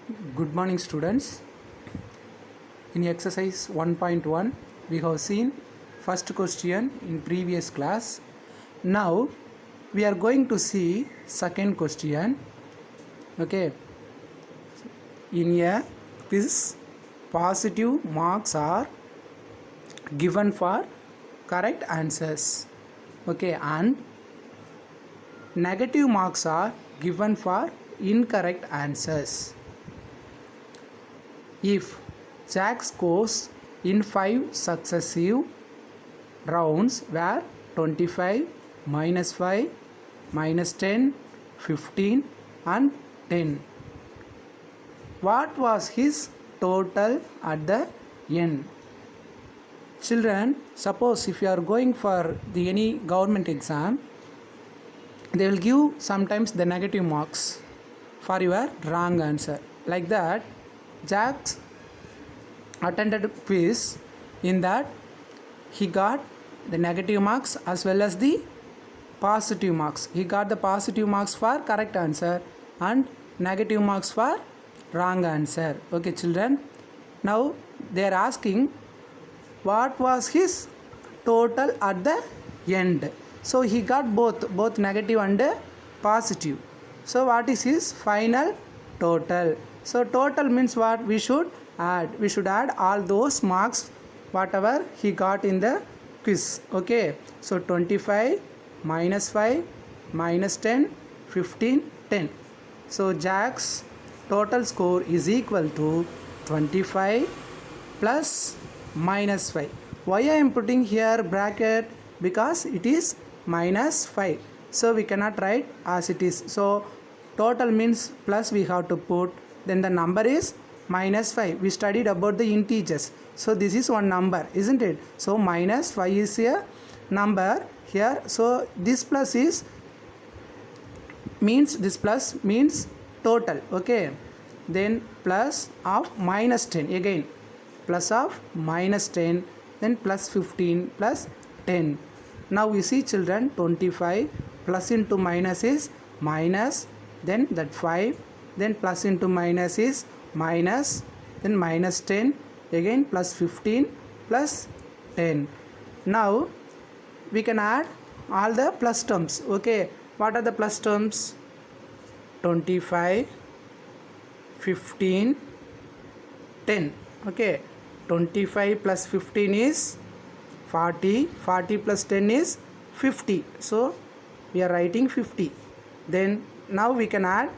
Good morning, students. In exercise 1.1, we have seen first question in previous class. Now, we are going to see second question. Okay. In a quiz, positive marks are given for correct answers. Okay, and negative marks are given for incorrect answers. If Jack scores in 5 successive rounds were 25, minus 5, minus 10, 15 and 10. What was his total at the end? Children, suppose if you are going for any government exam, they will give sometimes the negative marks for your wrong answer. Like that, Jack attended quiz. In that, he got the negative marks as well as the positive marks. He got the positive marks for correct answer and negative marks for wrong answer. Okay, children. Now they are asking what was his total at the end. So he got both negative and positive. So what is his final total? So total means what? We should add all those marks whatever he got in the quiz. Okay, so 25 minus 5 minus 10 15 10. So Jack's total score is equal to 25 plus minus 5. Why I am putting here bracket? Because it is minus 5, so we cannot write as it is. So total means plus we have to put, then the number is minus 5. We studied about the integers, so this is one number, isn't it? So minus 5 is a number here. So this plus is means this plus means total. Okay, then plus of minus 10, again plus of minus 10, then plus 15 plus 10. Now you see children, 25 plus into minus is minus, then that 5, then plus into minus is minus, then minus 10, again plus 15 plus 10. Now we can add all the plus terms. Okay, what are the plus terms? 25, 15, 10. Okay, 25 plus 15 is 40, 40 plus 10 is 50. So we are writing 50. Then now we can add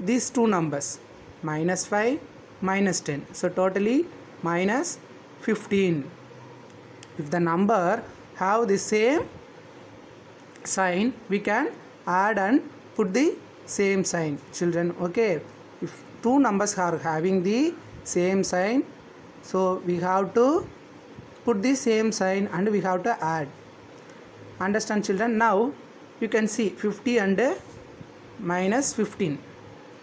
these two numbers, minus 5, minus 10. So totally minus 15. If the number have the same sign, we can add and put the same sign, children. Okay, if two numbers are having the same sign, so we have to put the same sign and we have to add. Understand, children? Now you can see 50 and minus 15.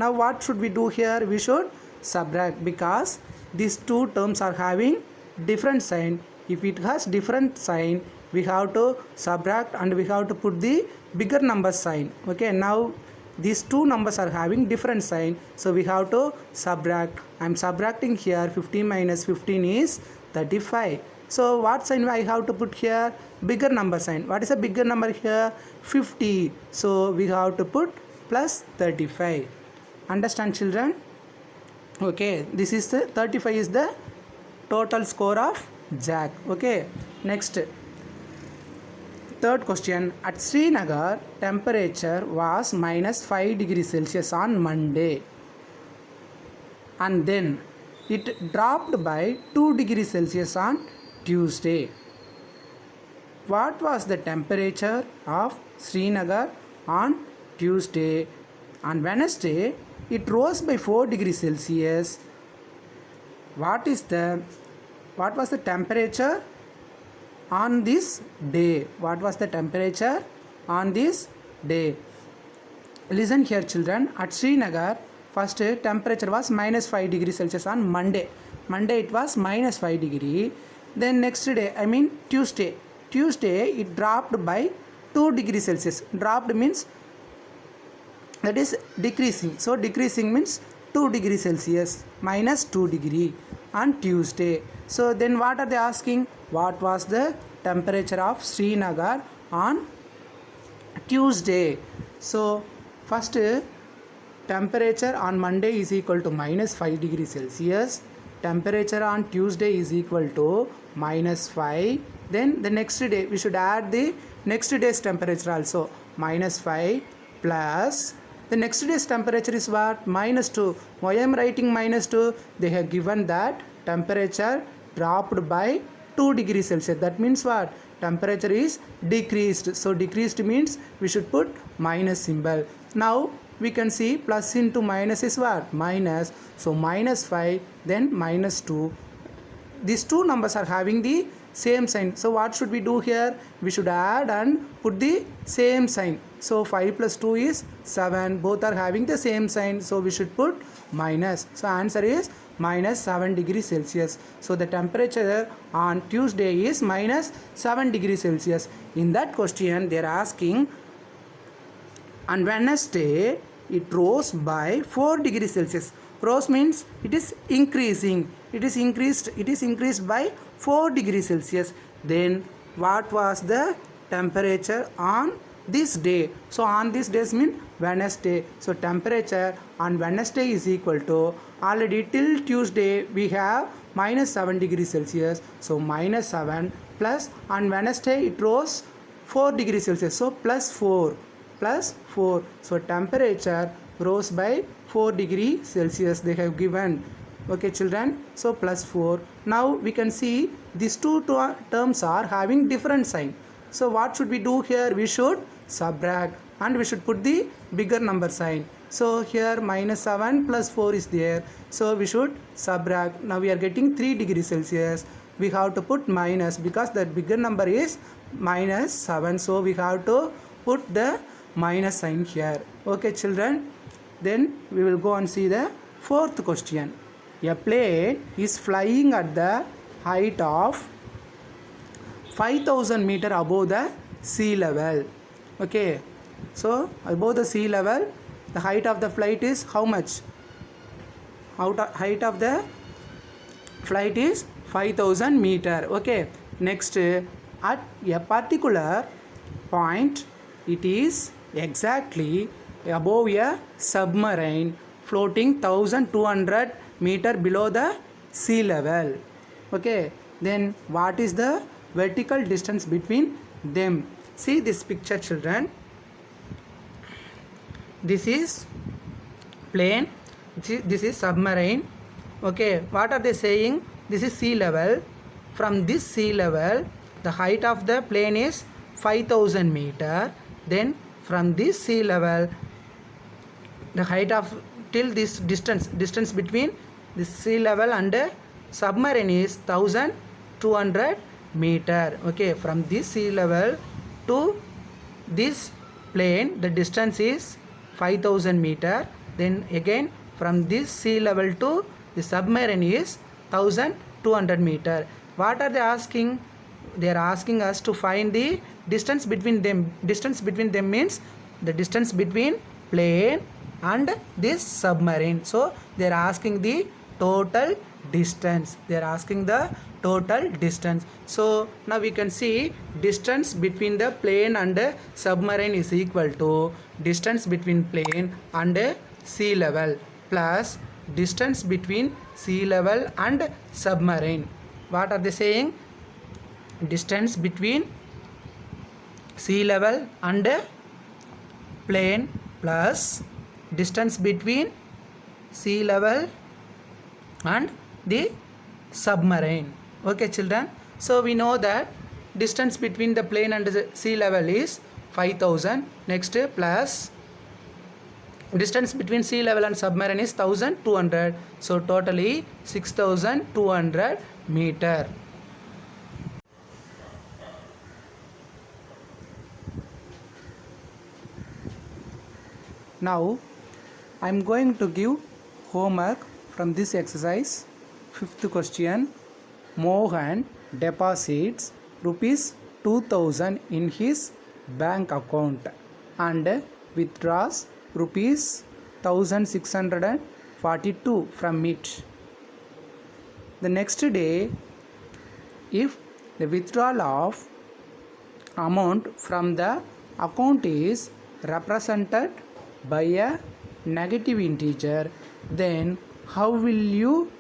Now what should we do here? We should subtract, because these two terms are having different sign. If it has different sign, we have to subtract and we have to put the bigger number sign. Okay, now these two numbers are having different sign, so we have to subtract. I am subtracting here. 15 minus 15 is 35. So what sign I have to put here? Bigger number sign. What is a bigger number here? 50. So we have to put plus 35. Understand, children? Okay, this is the 35 is the total score of Jack. Okay, next, third question. At Srinagar, temperature was minus 5 degrees Celsius on Monday, and then it dropped by 2 degrees Celsius on Tuesday. What was the temperature of Srinagar on Tuesday? On Wednesday, it rose by 4 degrees Celsius. What was the temperature on this day? What was the temperature on this day? Listen here, children. At Srinagar, first temperature was minus 5 degrees Celsius on Monday. Monday it was minus 5 degree. Then next day, I mean Tuesday, it dropped by 2 degrees Celsius. Dropped means that is decreasing. So decreasing means 2 degrees Celsius, minus 2 degree on Tuesday. So then what are they asking? What was the temperature of Srinagar on Tuesday? So first, temperature on Monday is equal to minus 5 degrees Celsius. Temperature on Tuesday is equal to minus 5. Then the next day, we should add the next day's temperature also. Minus 5 plus the next day's temperature is what? Minus 2. Why I am writing minus 2? They have given that temperature dropped by 2 degrees Celsius. That means what? Temperature is decreased. So decreased means we should put minus symbol. Now we can see plus into minus is what? Minus. So minus 5, then minus 2. These two numbers are having the same sign. So what should we do here? We should add and put the same sign. So 5 plus 2 is 7. Both are having the same sign. So we should put minus. So answer is minus 7 degrees Celsius. So the temperature on Tuesday is minus 7 degrees Celsius. In that question, they are asking on Wednesday it rose by 4 degrees Celsius. Rose means it is increasing. It is increased by 4 degrees Celsius. Then what was the temperature on this day? So on this day means Wednesday. So temperature on Wednesday is equal to, already till Tuesday we have minus 7 degrees Celsius. So minus 7 plus on Wednesday it rose 4 degrees Celsius. So plus 4. So temperature rose by 4 degrees Celsius they have given. Okay children, so plus 4. Now we can see these two terms are having different sign. So what should we do here? We should subtract and we should put the bigger number sign. So here minus 7 plus 4 is there. So we should subtract. Now we are getting 3 degrees Celsius. We have to put minus because the bigger number is minus 7. So we have to put the minus sign here. Okay children, then we will go and see the fourth question. A plane is flying at the height of 5000 meter above the sea level. Okay, so above the sea level, the height of the flight is how much? Height of the flight is 5000 meter. Okay, next, at a particular point, it is exactly above a submarine floating 1200 meter below the sea level. Okay, then what is the vertical distance between them? See this picture children. This is plane, this is submarine. Okay, what are they saying? This is sea level. From this sea level, the height of the plane is 5000 meter. Then from this sea level, the height of till this distance between the sea level and submarine is 1200 meter. Okay, from this sea level to this plane the distance is 5000 meter. Then again from this sea level to the submarine is 1200 meter. What are they asking? They are asking us to find the distance between them. Distance between them means the distance between plane and this submarine. So they are asking the total distance. They are asking the total distance. So now we can see distance between the plane and submarine is equal to distance between plane and sea level plus distance between sea level and submarine. What are they saying? Distance between sea level and plane plus distance between sea level and the submarine. Okay children, so we know that distance between the plane and the sea level is 5000. Next plus distance between sea level and submarine is 1200. So totally 6200 meter. Now I am going to give homework from this exercise. Fifth question. Mohan deposits rupees 2000 in his bank account and withdraws rupees 1650 42 from it. The next day, if the withdrawal of amount from the account is represented by a negative integer, then how will you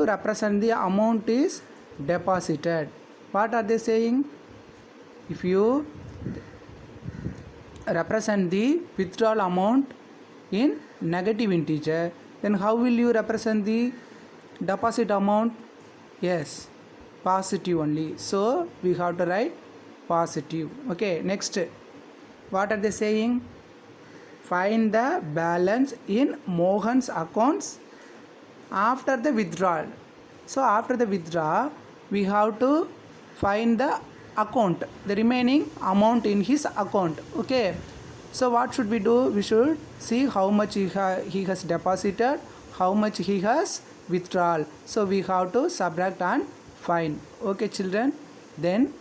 represent the amount is deposited? What are they saying? If you represent the withdrawal amount in negative integer, then how will you represent the deposit amount? Yes, positive only. So we have to write positive. Okay, next, what are they saying? Find the balance in Mohan's accounts after the withdrawal. So after the withdrawal, we have to find the account, the remaining amount in his account. Okay, so what should we do? We should see how much he has deposited, how much he has withdrawal. So we have to subtract and find. Okay children, then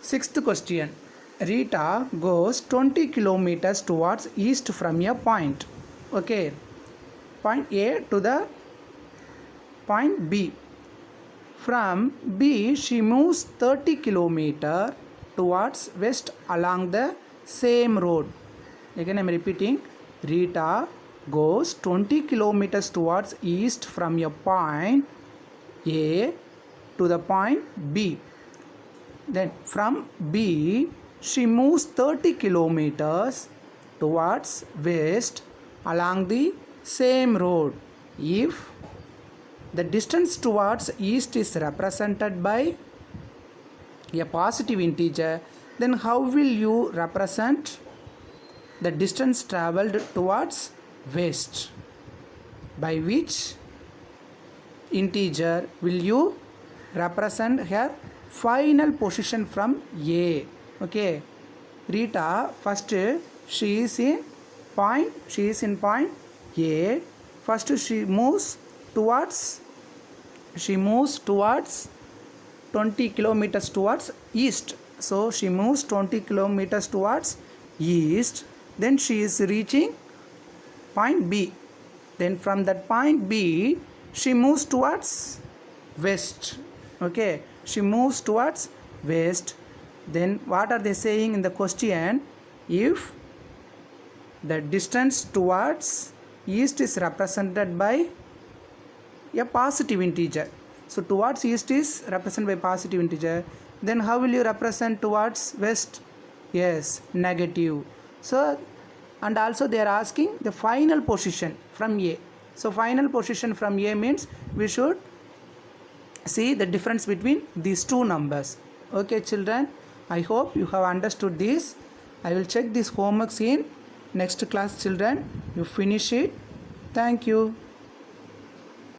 sixth question. Rita goes 20 kilometers towards east from a point. Okay, point A to the point B. From B, she moves 30 kilometers towards west along the same road. Again, I am repeating. Rita goes 20 kilometers towards east from a point A to the point B. Then from B, she moves 30 kilometers towards west along the same road. If the distance towards east is represented by a positive integer, then how will you represent the distance traveled towards west? By which integer will you represent her final position from A? Okay, Rita first she is in point A. First she moves towards 20 kilometers towards east. So she moves 20 kilometers towards east. Then she is reaching point B. Then from that point B, she moves towards west. Okay, she moves towards west. Then what are they saying in the question? If the distance towards east is represented by a positive integer, so towards east is represented by positive integer, then how will you represent towards west? Yes, negative. So, and also they are asking the final position from A. So final position from A means we should see the difference between these two numbers. Okay children, I hope you have understood this. I will check these homeworks in next class children. You finish it. Thank you.